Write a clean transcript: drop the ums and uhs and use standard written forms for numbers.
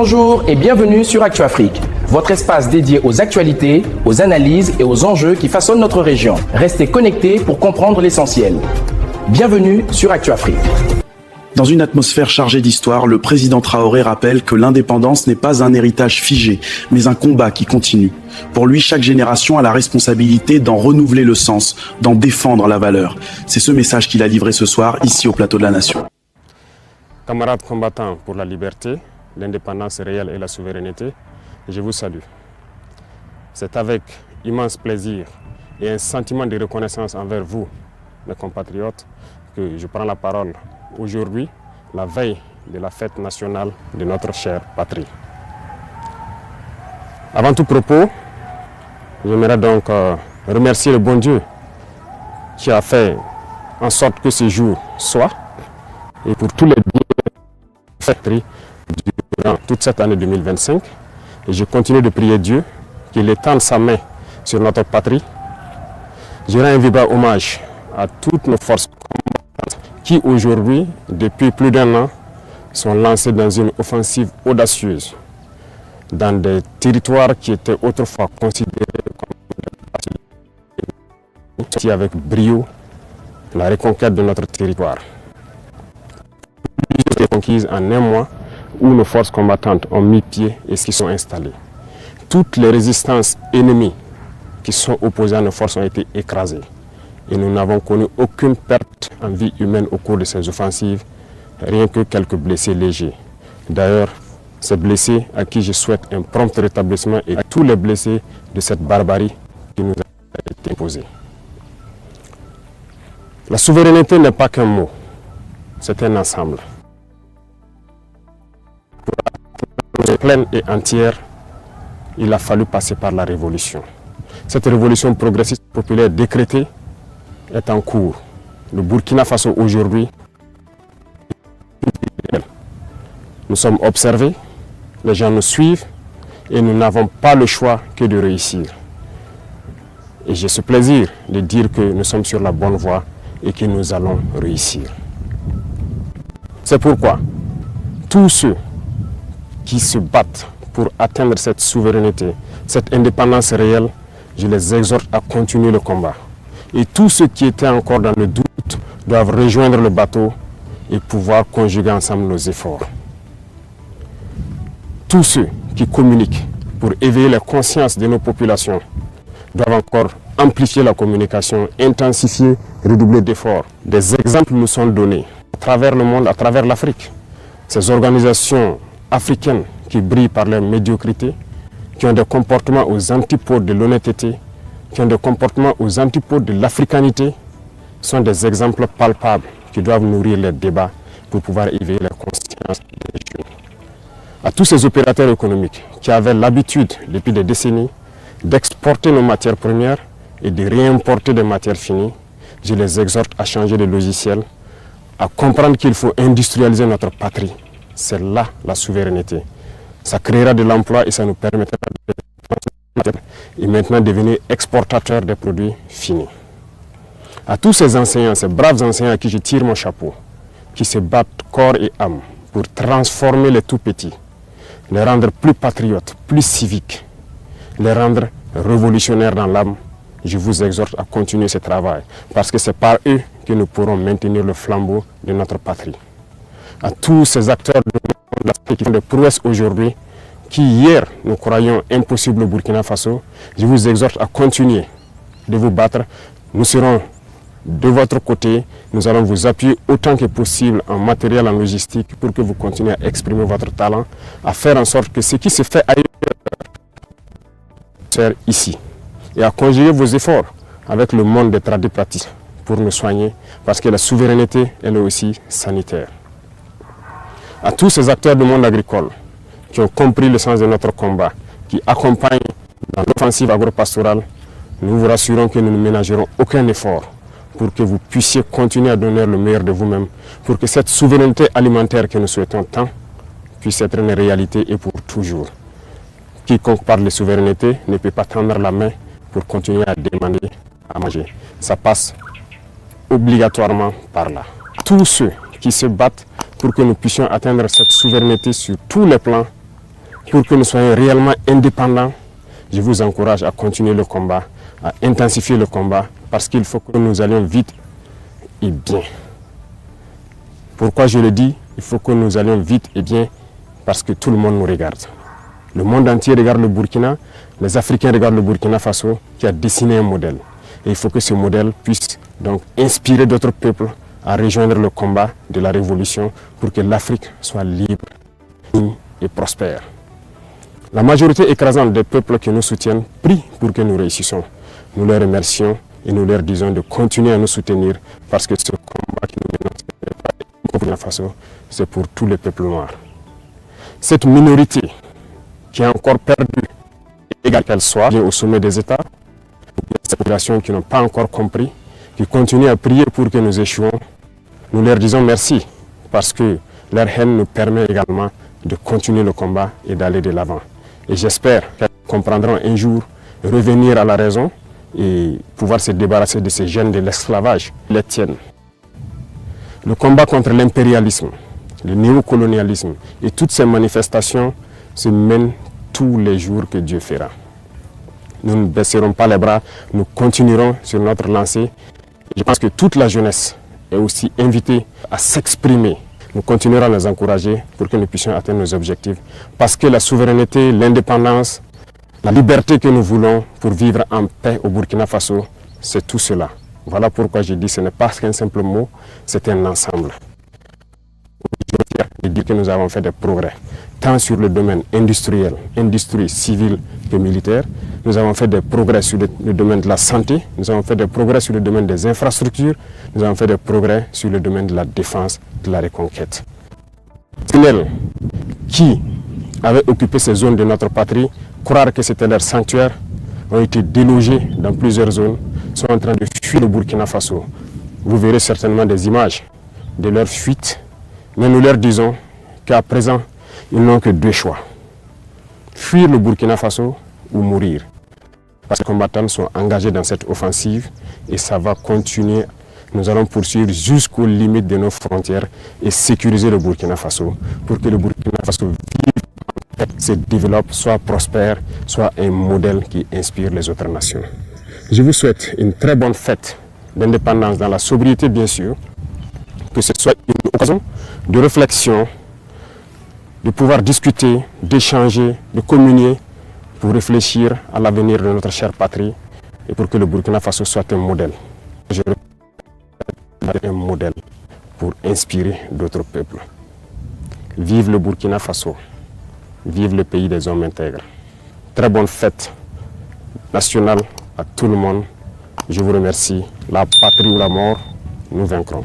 Bonjour et bienvenue sur ActuAfrique, votre espace dédié aux actualités, aux analyses et aux enjeux qui façonnent notre région. Restez connectés pour comprendre l'essentiel. Bienvenue sur ActuAfrique. Dans une atmosphère chargée d'histoire, le président Traoré rappelle que l'indépendance n'est pas un héritage figé, mais un combat qui continue. Pour lui, chaque génération a la responsabilité d'en renouveler le sens, d'en défendre la valeur. C'est ce message qu'il a livré ce soir, ici au plateau de la Nation. Camarades combattants pour la liberté, l'indépendance réelle et la souveraineté, je vous salue. C'est avec immense plaisir et un sentiment de reconnaissance envers vous, mes compatriotes, que je prends la parole aujourd'hui, la veille de la fête nationale de notre chère patrie. Avant tout propos, j'aimerais donc remercier le bon Dieu qui a fait en sorte que ce jour soit, et pour tous les bienfaits durant toute cette année 2025. Et je continue de prier Dieu qu'il étende sa main sur notre patrie. Je rends un vibrant hommage à toutes nos forces combattantes qui aujourd'hui, depuis plus d'1 an, sont lancées dans une offensive audacieuse dans des territoires qui étaient autrefois considérés comme avec brio la reconquête de notre territoire. Conquise en 1 mois où nos forces combattantes ont mis pied et s'y sont installées. Toutes les résistances ennemies qui sont opposées à nos forces ont été écrasées et nous n'avons connu aucune perte en vie humaine au cours de ces offensives, rien que quelques blessés légers. D'ailleurs, ces blessés à qui je souhaite un prompt rétablissement et à tous les blessés de cette barbarie qui nous a été imposée. La souveraineté n'est pas qu'un mot, c'est un ensemble. Pleine et entière, il a fallu passer par la révolution. Cette révolution progressiste populaire décrétée est en cours. Le Burkina Faso aujourd'hui, nous sommes observés, les gens nous suivent et nous n'avons pas le choix que de réussir. Et j'ai ce plaisir de dire que nous sommes sur la bonne voie et que nous allons réussir. C'est pourquoi tous ceux qui se battent pour atteindre cette souveraineté, cette indépendance réelle, je les exhorte à continuer le combat. Et tous ceux qui étaient encore dans le doute doivent rejoindre le bateau et pouvoir conjuguer ensemble nos efforts. Tous ceux qui communiquent pour éveiller la conscience de nos populations doivent encore amplifier la communication, intensifier, redoubler d'efforts. Des exemples nous sont donnés à travers le monde, à travers l'Afrique. Ces organisations africaines qui brillent par leur médiocrité, qui ont des comportements aux antipodes de l'honnêteté, qui ont des comportements aux antipodes de l'africanité, sont des exemples palpables qui doivent nourrir les débats pour pouvoir éveiller la conscience des jeunes. À tous ces opérateurs économiques qui avaient l'habitude, depuis des décennies, d'exporter nos matières premières et de réimporter des matières finies, je les exhorte à changer de logiciel, à comprendre qu'il faut industrialiser notre patrie. C'est là la souveraineté. Ça créera de l'emploi et ça nous permettra et maintenant devenir exportateurs des produits finis. À tous ces enseignants, ces braves enseignants à qui je tire mon chapeau, qui se battent corps et âme pour transformer les tout-petits, les rendre plus patriotes, plus civiques, les rendre révolutionnaires dans l'âme, je vous exhorte à continuer ce travail parce que c'est par eux que nous pourrons maintenir le flambeau de notre patrie. À tous ces acteurs de l'Afrique qui font des prouesses aujourd'hui, qui hier nous croyions impossibles au Burkina Faso, je vous exhorte à continuer de vous battre. Nous serons de votre côté, nous allons vous appuyer autant que possible en matériel, en logistique, pour que vous continuiez à exprimer votre talent, à faire en sorte que ce qui se fait ailleurs se fasse ici, et à conjuguer vos efforts avec le monde des tradipraticiens pour nous soigner, parce que la souveraineté, elle est aussi sanitaire. À tous ces acteurs du monde agricole qui ont compris le sens de notre combat, qui accompagnent dans l'offensive agro-pastorale, nous vous rassurons que nous ne ménagerons aucun effort pour que vous puissiez continuer à donner le meilleur de vous-même, pour que cette souveraineté alimentaire que nous souhaitons tant puisse être une réalité et pour toujours. Quiconque parle de souveraineté ne peut pas tendre la main pour continuer à demander à manger. Ça passe obligatoirement par là. Tous ceux qui se battent pour que nous puissions atteindre cette souveraineté sur tous les plans, pour que nous soyons réellement indépendants, je vous encourage à continuer le combat, à intensifier le combat, parce qu'il faut que nous allions vite et bien. Pourquoi je le dis? Il faut que nous allions vite et bien, parce que tout le monde nous regarde. Le monde entier regarde le Burkina, les Africains regardent le Burkina Faso, qui a dessiné un modèle. Et il faut que ce modèle puisse donc inspirer d'autres peuples à rejoindre le combat de la révolution pour que l'Afrique soit libre et prospère. La majorité écrasante des peuples qui nous soutiennent prie pour que nous réussissions. Nous les remercions et nous leur disons de continuer à nous soutenir parce que ce combat qui nous menons, ce n'est pas pour Burkina Faso, c'est pour tous les peuples noirs. Cette minorité qui est encore perdue, égale qu'elle soit, vient au sommet des États, ces populations qui n'ont pas encore compris, qui continuent à prier pour que nous échouons, nous leur disons merci parce que leur haine nous permet également de continuer le combat et d'aller de l'avant. Et j'espère qu'elles comprendront un jour revenir à la raison et pouvoir se débarrasser de ces gènes de l'esclavage qui les tiennent. Le combat contre l'impérialisme, le néocolonialisme et toutes ces manifestations se mènent tous les jours que Dieu fera. Nous ne baisserons pas les bras, nous continuerons sur notre lancée. Je pense que toute la jeunesse est aussi invitée à s'exprimer. Nous continuerons à les encourager pour que nous puissions atteindre nos objectifs. Parce que la souveraineté, l'indépendance, la liberté que nous voulons pour vivre en paix au Burkina Faso, c'est tout cela. Voilà pourquoi je dis que ce n'est pas qu'un simple mot, c'est un ensemble. Je suis fier de dire que nous avons fait des progrès, tant sur le domaine industriel, industrie civile que militaire. Nous avons fait des progrès sur le domaine de la santé, nous avons fait des progrès sur le domaine des infrastructures, nous avons fait des progrès sur le domaine de la défense, de la reconquête. Les Sentinelles qui avaient occupé ces zones de notre patrie, croire que c'était leur sanctuaire, ont été délogés dans plusieurs zones, sont en train de fuir le Burkina Faso. Vous verrez certainement des images de leur fuite, mais nous leur disons qu'à présent, ils n'ont que deux choix. Fuir le Burkina Faso ou mourir. Parce que les combattants sont engagés dans cette offensive et ça va continuer. Nous allons poursuivre jusqu'aux limites de nos frontières et sécuriser le Burkina Faso pour que le Burkina Faso vive, se développe, soit prospère, soit un modèle qui inspire les autres nations. Je vous souhaite une très bonne fête d'indépendance dans la sobriété bien sûr, que ce soit une occasion de réflexion, de pouvoir discuter, d'échanger, de communier pour réfléchir à l'avenir de notre chère patrie et pour que le Burkina Faso soit un modèle. Je répète, un modèle pour inspirer d'autres peuples. Vive le Burkina Faso, vive le pays des hommes intègres. Très bonne fête nationale à tout le monde. Je vous remercie. La patrie ou la mort, nous vaincrons.